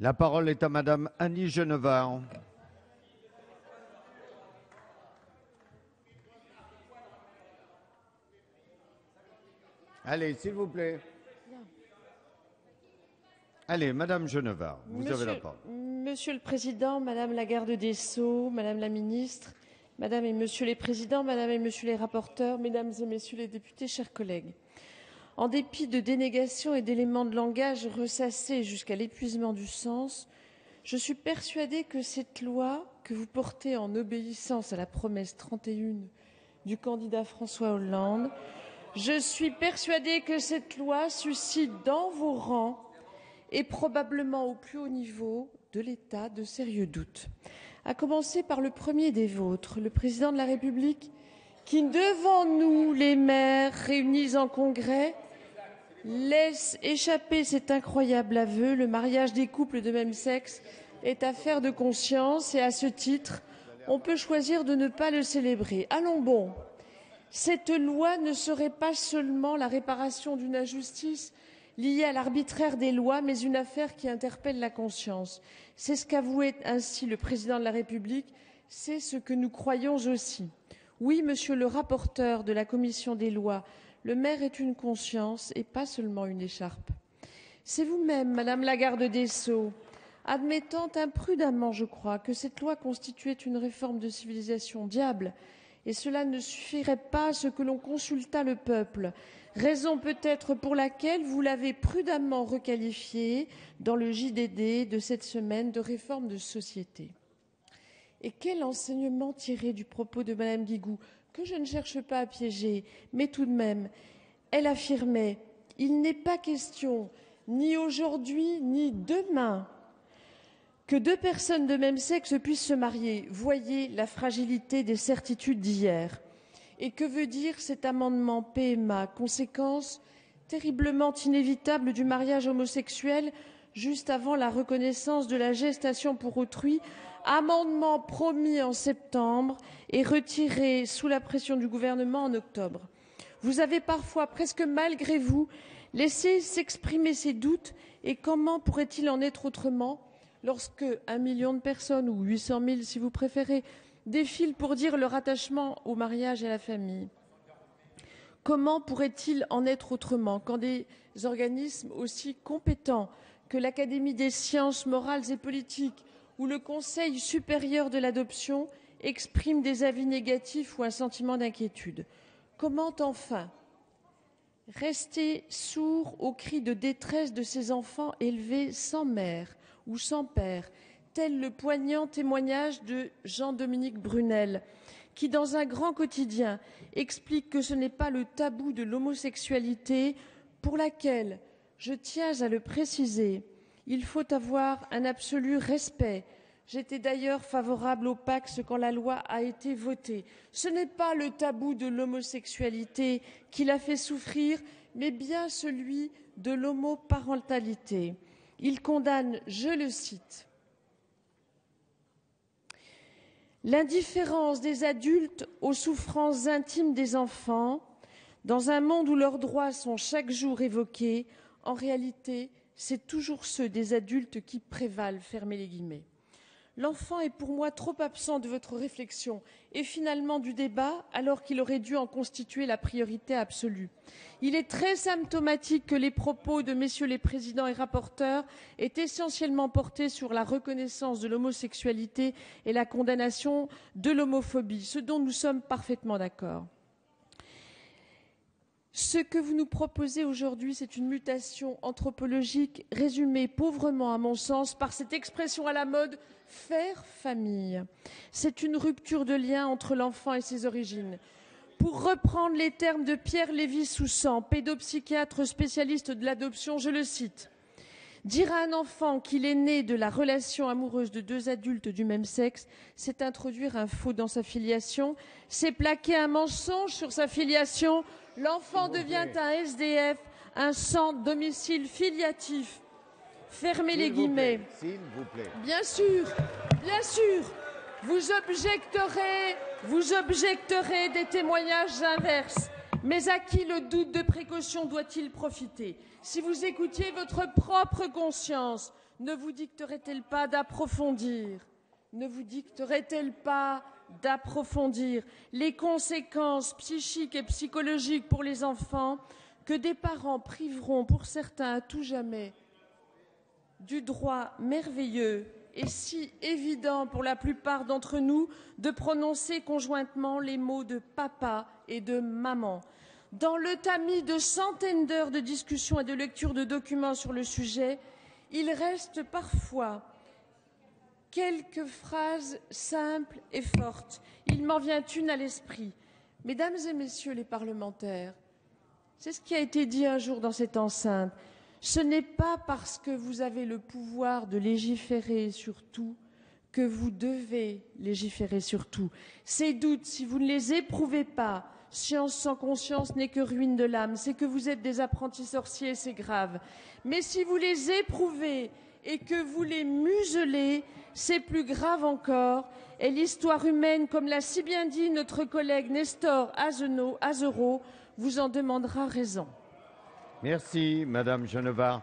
La parole est à Madame Annie Genevard. Allez, s'il vous plaît. Allez, Madame Genevard, vous avez la parole. Monsieur le Président, Madame la garde des Sceaux, Madame la Ministre, Madame et Monsieur les Présidents, Madame et Monsieur les rapporteurs, Mesdames et Messieurs les députés, chers collègues. En dépit de dénégations et d'éléments de langage ressassés jusqu'à l'épuisement du sens, je suis persuadée que cette loi que vous portez en obéissance à la promesse 31 du candidat François Hollande, je suis persuadée que cette loi suscite dans vos rangs et probablement au plus haut niveau de l'État de sérieux doutes. À commencer par le premier des vôtres, le Président de la République, qui, devant nous, les maires réunis en congrès, laisse échapper cet incroyable aveu: le mariage des couples de même sexe est affaire de conscience et, à ce titre, on peut choisir de ne pas le célébrer. Allons bon, cette loi ne serait pas seulement la réparation d'une injustice liée à l'arbitraire des lois, mais une affaire qui interpelle la conscience. C'est ce qu'avouait ainsi le Président de la République, c'est ce que nous croyons aussi. Oui, monsieur le rapporteur de la Commission des lois, le maire est une conscience et pas seulement une écharpe. C'est vous-même, Madame la garde des Sceaux, admettant imprudemment, je crois, que cette loi constituait une réforme de civilisation. Diable, et cela ne suffirait pas à ce que l'on consultât le peuple, raison peut-être pour laquelle vous l'avez prudemment requalifiée dans le JDD de cette semaine de réforme de société. Et quel enseignement tirer du propos de Madame Guigou, que je ne cherche pas à piéger, mais tout de même, elle affirmait: il n'est pas question, ni aujourd'hui, ni demain, que deux personnes de même sexe puissent se marier. Voyez la fragilité des certitudes d'hier. Et que veut dire cet amendement PMA, conséquence terriblement inévitable du mariage homosexuel juste avant la reconnaissance de la gestation pour autrui, amendement promis en septembre et retiré sous la pression du gouvernement en octobre. Vous avez parfois, presque malgré vous, laissé s'exprimer ces doutes, et comment pourrait-il en être autrement lorsque 1 million de personnes, ou 800 000 si vous préférez, défilent pour dire leur attachement au mariage et à la famille? Comment pourrait-il en être autrement quand des organismes aussi compétents que l'Académie des sciences morales et politiques ou le Conseil supérieur de l'adoption expriment des avis négatifs ou un sentiment d'inquiétude? Comment enfin rester sourd aux cris de détresse de ces enfants élevés sans mère ou sans père, tel le poignant témoignage de Jean-Dominique Brunel, qui, dans un grand quotidien, explique que ce n'est pas le tabou de l'homosexualité pour laquelle, je tiens à le préciser, il faut avoir un absolu respect. J'étais d'ailleurs favorable au Pacs quand la loi a été votée. Ce n'est pas le tabou de l'homosexualité qui l'a fait souffrir, mais bien celui de l'homoparentalité. Il condamne, je le cite, l'indifférence des adultes aux souffrances intimes des enfants. Dans un monde où leurs droits sont chaque jour évoqués, en réalité, c'est toujours ceux des adultes qui prévalent, fermez les guillemets. L'enfant est pour moi trop absent de votre réflexion et finalement du débat, alors qu'il aurait dû en constituer la priorité absolue. Il est très symptomatique que les propos de messieurs les présidents et rapporteurs aient essentiellement porté sur la reconnaissance de l'homosexualité et la condamnation de l'homophobie, ce dont nous sommes parfaitement d'accord. Ce que vous nous proposez aujourd'hui, c'est une mutation anthropologique résumée pauvrement, à mon sens, par cette expression à la mode « faire famille ». C'est une rupture de lien entre l'enfant et ses origines. Pour reprendre les termes de Pierre Lévy-Soussan, pédopsychiatre spécialiste de l'adoption, je le cite: « Dire à un enfant qu'il est né de la relation amoureuse de deux adultes du même sexe, c'est introduire un faux dans sa filiation, c'est plaquer un mensonge sur sa filiation. L'enfant devient un SDF, un sans domicile filiatif. » Fermez les guillemets. S'il vous plaît. Bien sûr, vous objecterez des témoignages inverses. Mais à qui le doute de précaution doit-il profiter? Si vous écoutiez votre propre conscience, ne vous dicterait-elle pas d'approfondir les conséquences psychiques et psychologiques pour les enfants que des parents priveront pour certains à tout jamais du droit merveilleux et si évident pour la plupart d'entre nous de prononcer conjointement les mots de papa et de maman. Dans le tamis de centaines d'heures de discussions et de lecture de documents sur le sujet, il reste parfois quelques phrases simples et fortes. Il m'en vient une à l'esprit. Mesdames et messieurs les parlementaires, c'est ce qui a été dit un jour dans cette enceinte. Ce n'est pas parce que vous avez le pouvoir de légiférer sur tout que vous devez légiférer sur tout. Ces doutes, si vous ne les éprouvez pas, science sans conscience n'est que ruine de l'âme. C'est que vous êtes des apprentis sorciers, c'est grave. Mais si vous les éprouvez et que vous les muselez, c'est plus grave encore. Et l'histoire humaine, comme l'a si bien dit notre collègue Nestor Azero, vous en demandera raison. Merci, Madame Genevard.